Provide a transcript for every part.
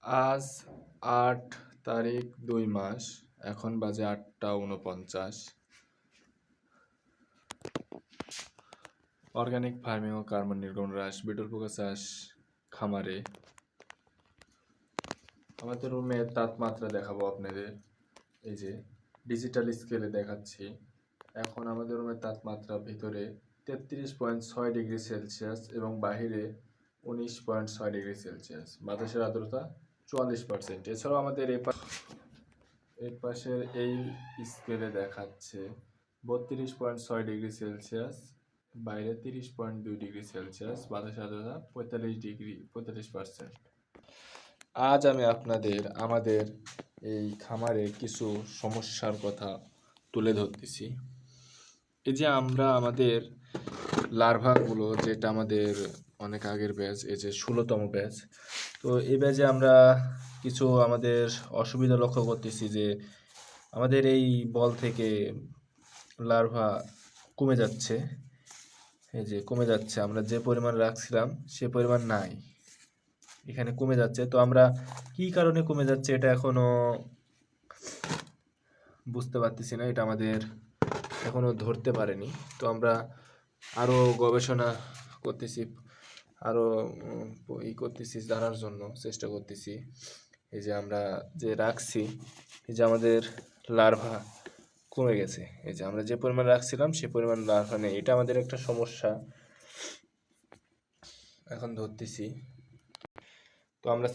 আজ ৮ তারিখ ২ মাস, এখন বাজে ৮টা ৪৯। অর্গানিক ফার্মিং ও কার্বন নির্গমন হ্রাস, বিটল পোকা চাষ খামারে। আমাদের রুমের তাপমাত্রা দেখাবো আপনাদের। এই যে ডিজিটাল স্কেলে দেখাচ্ছি। এখন আমাদের রুমের তাপমাত্রা ভিতরে 33.6 ডিগ্রি সেলসিয়াস এবং বাহিরে 19.6 ডিগ্রি সেলসিয়াস। বাতাসের আর্দ্রতা 44%। এছাড়াও আমাদের এই পাশের এই স্কেলে দেখাচ্ছে 32.6 ডিগ্রি সেলসিয়াস, বাইরে 30.2 ডিগ্রি সেলসিয়াস, বাতাসের আর্দ্রতা 45%। আজ আমি আপনাদের আমাদের এই খামারে কিছু সমস্যার কথা তুলে ধরতেছি। এই যে আমরা আমাদের লার্ভাগুলো, যেটা আমাদের অনেক আগের ব্যাচ, এই যে 16তম ব্যাচ, তো এই ব্যাচে আমরা কিছু আমাদের অসুবিধা লক্ষ্য করতেছি যে আমাদের এই বল থেকে লার্ভা কমে যাচ্ছে। এই যে কমে যাচ্ছে, আমরা যে পরিমাণ রাখছিলাম সে পরিমাণ নাই, এখানে কমে যাচ্ছে। তো আমরা কি কারণে কমে যাচ্ছে এটা এখনো বুঝতে পারতেছি না, এটা আমাদের এখনো ধরতে পারেনি। তো আমরা আরো গবেষণা করতেছি, আরো করতেছি, জানার জন্য চেষ্টা করতেছি। এই যে আমরা যে রাখছি, এই যে আমাদের লার্ভা কমে গেছে। এই যে আমরা যে পরিমাণ রাখছিলাম সে পরিমাণ লার্ভা নেই, এটা আমাদের একটা সমস্যা এখন ধরতেছি। তো আমরা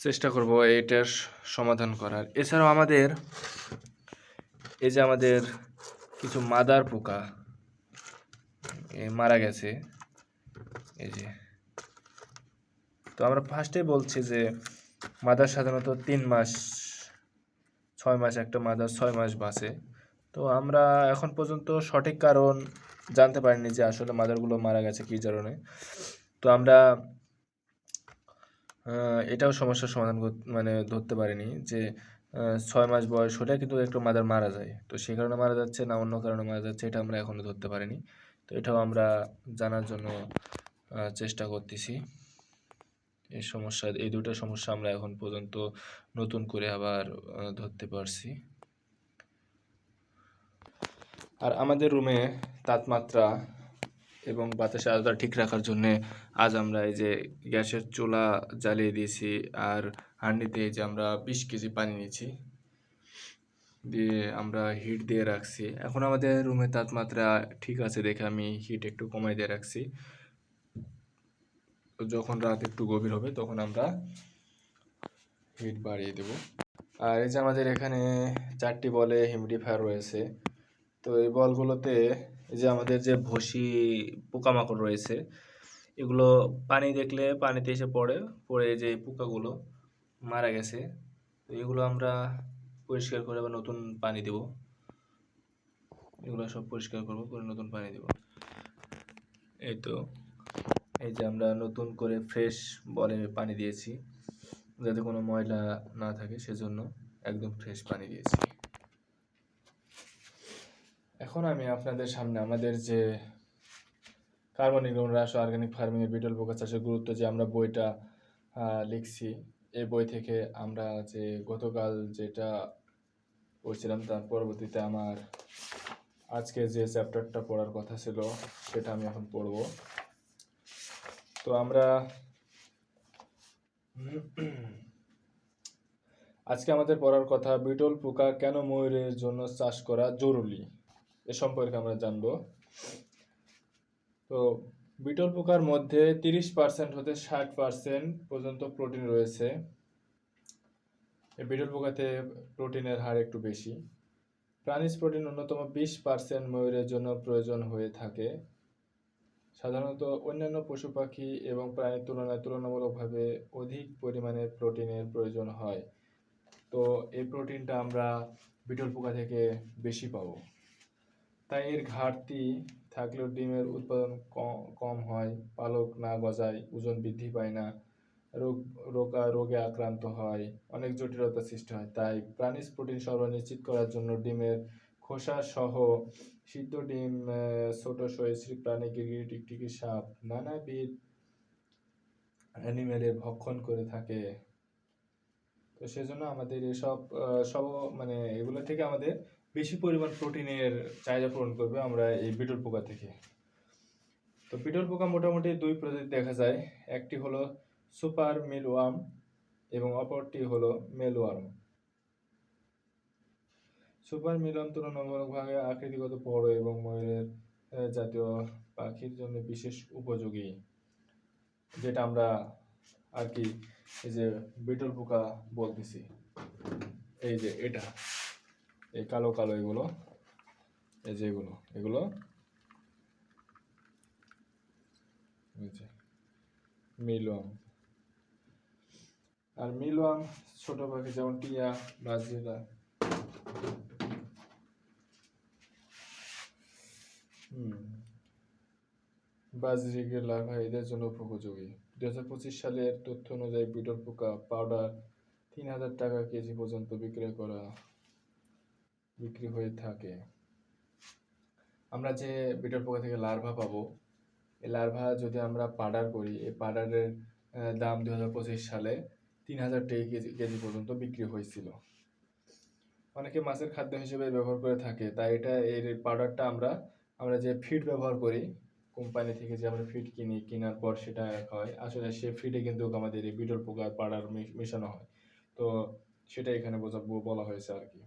চেষ্টা করব এটার সমাধান করার। এছাড়াও আমাদের এই যে আমাদের কিছু মাদার পোকা মারা গেছে। এই যে, তো আমরা ফার্স্টেই বলছি যে মাদার সাধারণত 3 মাস 6 মাস, একটা মাদার 6 মাস বাঁচে। তো আমরা এখন পর্যন্ত সঠিক কারণ জানতে পারিনি যে আসলে মাদারগুলো মারা গেছে কী কারণে। তো আমরা এটাও সমস্যার সমাধান মানে ধরতে পারিনি যে 6 মাস বয়স হলে কিন্তু একটু মাদার মারা যায়, তো সেই কারণে মারা যাচ্ছে না অন্য কারণে মারা যাচ্ছে, এটা আমরা এখনও ধরতে পারিনি। তো এটাও আমরা জানার জন্য চেষ্টা করতেছি। এই দুটো সমস্যা আমরা এখন পর্যন্ত নতুন করে আবার ধরতে পারছি। আর আমাদের রুমে তাপমাত্রা এবং বাতাসের আর্দ্রতা ঠিক রাখার জন্য আজ আমরা এই যে গ্যাসের চুলা জ্বালিয়ে দিয়েছি, আর হাঁড়িতে এই যে আমরা 20 কেজি পানি নিয়েছি, দিয়ে আমরা হিট দিয়ে রাখছি। এখন আমাদের রুমের তাপমাত্রা ঠিক আছে দেখে আমি হিট একটু কমাই দিয়ে রাখছি। তো যখন রাত একটু গভীর হবে তখন আমরা হিট বাড়িয়ে দেব। আর এই যে আমাদের এখানে 4টি বলে হিউমিডিফায়ার রয়েছে। তো এই বলগুলোতে এই যে আমাদের যে ভুসি পোকামাকড় রয়েছে, এগুলো পানি দেখলে পানিতে এসে পড়ে যে পোকাগুলো মারা গেছে, তো এগুলো আমরা পরিষ্কার করে আবার নতুন পানি দেব। এগুলো সব পরিষ্কার করব, করে নতুন পানি দেব। এই তো এই যে আমরা নতুন করে ফ্রেশ বলে পানি দিয়েছি, যাতে কোনো ময়লা না থাকে, সেজন্য একদম ফ্রেশ পানি দিয়েছি। এখন আমি আপনাদের সামনে আমাদের যে কার্বন নির্গমন হ্রাস ও অর্গানিক ফার্মিং এর বিটল পোকা চাষের গুরুত্ব যে আমরা বইটা লিখছি, এই বই থেকে আমরা যে গতকাল যেটা পড়ছিলাম তার পরবর্তীতে আমার আজকে যে চ্যাপ্টারটা পড়ার কথা ছিল সেটা আমি এখন পড়ব। তো আমরা আজকে আমাদের পড়ার কথা, বিটল পোকা কেন ময়ূরের জন্য চাষ করা জরুরি, এ সম্পর্কে আমরা জানব। তো বিটল পোকার মধ্যে 30% হতে 60% পর্যন্ত প্রোটিন রয়েছে। এই বিটল পোকাতে প্রোটিনের হার একটু বেশি। প্রাণীজ প্রোটিন ন্যূনতম 20% ময়ূরের জন্য প্রয়োজন হয়ে থাকে। সাধারণত অন্যান্য পশু পাখি এবং প্রাণীর তুলনায় তুলনামূলকভাবে অধিক পরিমাণে প্রোটিনের প্রয়োজন হয়। তো এই প্রোটিনটা আমরা বিটল পোকা থেকে বেশি পাবো। তাই এর ঘাটতি থাকলেও ডিমের উৎপাদন কম হয়, পালক না গজায়, ওজন বৃদ্ধি পায় না, রোগে আক্রান্ত হয়, অনেক জটিলতা সৃষ্টি হয়। তাই প্রাণীজ প্রোটিন সরবরাহ নিশ্চিত করার জন্য ডিমের খোসা সহ সিদ্ধ ডিম, ছোট সরীসৃপ প্রাণী, গিরগিটি, টিকটিকি, সাপ নানাবিধ অ্যানিমেলের ভক্ষণ করে থাকে তো সেজন্য আমাদের এসব সব মানে এগুলো থেকে আমাদের বেশি পরিমাণ প্রোটিনের চাহিদা পূরণ করবে আমরা এই বিটল পোকা থেকে। তো বিটল পোকা মোটামুটি দুই প্রজাতির দেখা যায়, একটি হলো সুপার মিলওয়ার্ম এবং অপরটি হলো মেলওয়ার্ম। সুপার মিলওয়ার্ম তুলনামূলকভাবে আকৃতিগত বড় এবং ময়ূরের জাতীয় পাখির জন্য বিশেষ উপযোগী, যেটা আমরা আর কি এই যে বিটল পোকা বলতেছি, এই যে এটা এই কালো কালো এগুলো, এই যে এগুলো মিলওয়ার্ম। আর মিলওয়ার্ম ছোট পাখি যেমন টিয়া, বাজরিরা, বাজরিকের লার্ভা এদের জন্য উপযোগী। 2025 সালের তথ্য অনুযায়ী বিটল পোকা পাউডার 3000 টাকা কেজি পর্যন্ত বিক্রি হয়ে থাকে। আমরা যে বিটল পোকা থেকে লার্ভা পাবো, এই লার্ভা যদি আমরা পাউডার করি, এই পাউডারের দাম 2025 সালে 3000 টাকা কেজি পর্যন্ত বিক্রি হয়েছিল। অনেকে মাছের খাদ্য হিসেবে ব্যবহার করে থাকে, তাই এর পাউডারটা আমরা যে ফিড ব্যবহার করি কোম্পানি থেকে, যে আমরা ফিড কিনি, কেনার পর সেটা হয়, আসলে সে ফিডে কিন্তু আমাদের এই বিটল পোকার পাউডার মেশানো হয়। তো সেটা এখানে বলা হয়েছে আর কি।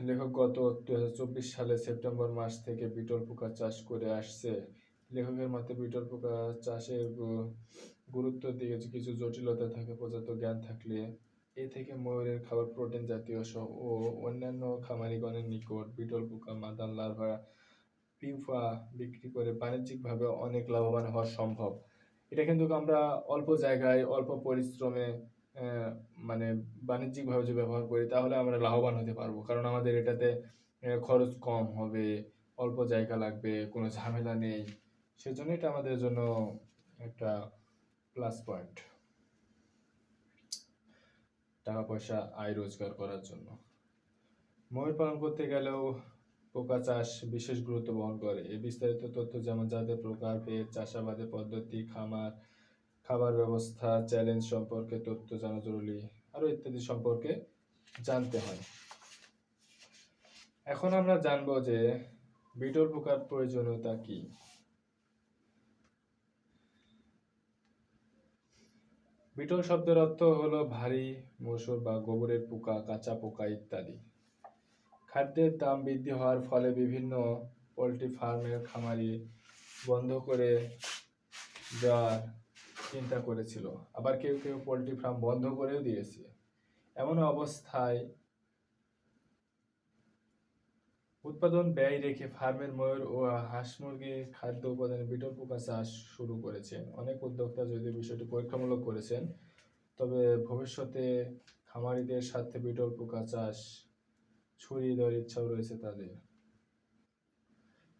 লেখক গত 2024 সালে সেপ্টেম্বর মাস থেকে বিটল পোকা চাষ করে আসছে। লেখকের মতে বিটল পোকা চাষের গুরুত্ব দিয়ে কিছু জটিলতা থাকে, পর্যাপ্ত জ্ঞান থাকলে এ থেকে ময়ূরের খাবার প্রোটিন জাতীয় ও অন্যান্য খামারিগণের নিকট বিটল পোকা মাদার লার্ভা পিউপা বিক্রি করে বাণিজ্যিকভাবে অনেক লাভবান হওয়া সম্ভব। এটা কিন্তু আমরা অল্প জায়গায় অল্প পরিশ্রমে মানে বাণিজ্যিকভাবে যে ব্যবহার করি তাহলে আমরা লাভবান হতে পারবো, কারণ আমাদের এটাতে খরচ কম হবে, অল্প জায়গা লাগবে, কোনো ঝামেলা নেই। সেজন্য এটা আমাদের জন্য একটা প্লাস পয়েন্ট, টাকা পয়সা আয় রোজগার করার জন্য। ময়ূর পালন করতে গেলেও পোকা চাষ বিশেষ গুরুত্ব বহন করে। এই বিস্তারিত তথ্য যেমন জাতের প্রকার, ভেদ, চাষাবাদের পদ্ধতি, খাবার ব্যবস্থা, চ্যালেঞ্জ সম্পর্কে তথ্য জানা জরুরি, আরো ইত্যাদি সম্পর্কে জানতে হয়। এখন আমরা জানবো যে বিটল পোকার প্রয়োজনীয়তা কি। বিটল শব্দের অর্থ হলো ভারী, মসুর বা গোবরের পোকা, কাঁচা পোকা ইত্যাদি। খাদ্যের দাম বৃদ্ধি হওয়ার ফলে বিভিন্ন পোল্ট্রি ফার্মের খামারি বন্ধ করে দেওয়ার চিন্তা করেছিল, আবার কেউ কেউ পোল্ট্রি ফার্ম বন্ধ করেও দিয়েছে। এমন অবস্থায় উৎপাদন ব্যয় রেখে ফার্মের ময়ূর ও হাঁস মুরগির খাদ্য উপাদানে বিটল পোকা চাষ শুরু করেছেন। অনেক উদ্যোক্তা যদিও বিষয়টি পরীক্ষামূলক করেছেন, তবে ভবিষ্যতে খামারিদের স্বার্থে বিটল পোকা চাষ ছড়িয়ে দেওয়ার ইচ্ছাও রয়েছে তাদের।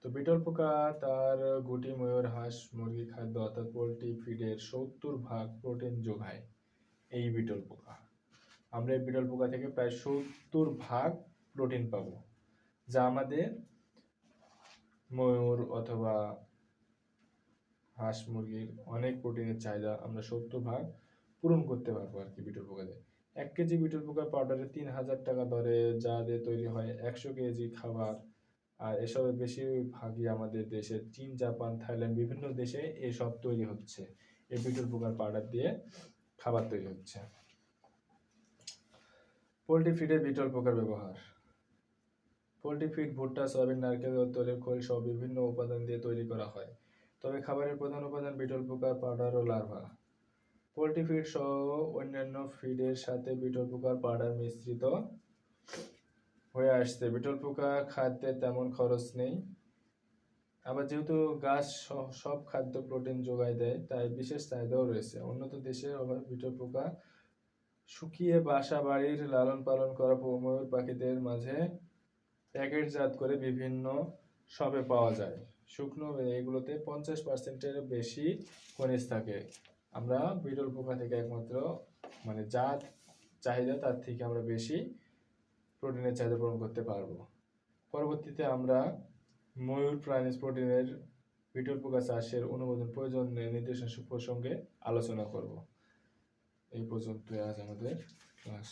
তো বিটল পোকা তার গুটি ময়ূর, হাঁস মুরগি খাদ্য অর্থাৎ পোল্ট্রি ফিডের 70% প্রোটিন যোগায়। এই বিটল পোকা, আমরা এই বিটল পোকা থেকে প্রায় 70% প্রোটিন পাবো, যা আমাদের ময়ূর অথবা হাঁস মুরগির অনেক প্রোটিনের চাহিদা আমরা 70% পূরণ করতে পারবো আর কি বিটল পোকা দিয়ে। 1 কেজি বিটল পোকা পাউডারে 3000 টাকা দরে যা দিয়ে তৈরি হয় 100 কেজি খাবার। আর এসবের বেশিরভাগই আমাদের দেশের চীন, জাপান, থাইল্যান্ড বিভিন্ন দেশে এসব তৈরি হচ্ছে, এই বিটল পোকার পাউডার দিয়ে খাবার তৈরি হচ্ছে। পোল্ট্রি ফিডে বিটল পোকার ব্যবহার। পোল্ট্রি ফিড ভুট্টা, সয়াবিন, নারকেল ও তৈলের খোল সহ বিভিন্ন উপাদান দিয়ে তৈরি করা হয়, তবে খাবারের প্রধান উপাদান বিটল পোকার পাউডার ও লার্ভা। পোল্ট্রি ফিড সহ অন্যান্য ফিডের সাথে বিটল পোকার পাউডার মিশ্রিত হয়ে আসছে। বিটল পোকা খাদ্যে তেমন খরচ নেই, আবার যেহেতু গাছ সব খাদ্য প্রোটিন যোগায় দেয়, তাই বিশেষ চাহিদাও রয়েছে। উন্নত দেশের অভাবে বিটল পোকা শুকিয়ে বাসা বাড়ির লালন পালন করা ময়ূর পাখিদের মাঝে প্যাকেটজাত করে বিভিন্ন শপে পাওয়া যায়। শুকনো এগুলোতে 50%-এর বেশি খনিজ থাকে। আমরা বিটল পোকা থেকে একমাত্র মানে যা চাহিদা তার থেকে আমরা বেশি প্রোটিনের চাহিদা পূরণ করতে পারবো। পরবর্তীতে আমরা ময়ূর প্রাণীজ প্রোটিনের বিটল পোকা চাষের অনুমোদন প্রয়োজন নির্দেশনা প্রসঙ্গে আলোচনা করব। এই পর্যন্ত আজ আমাদের ক্লাস।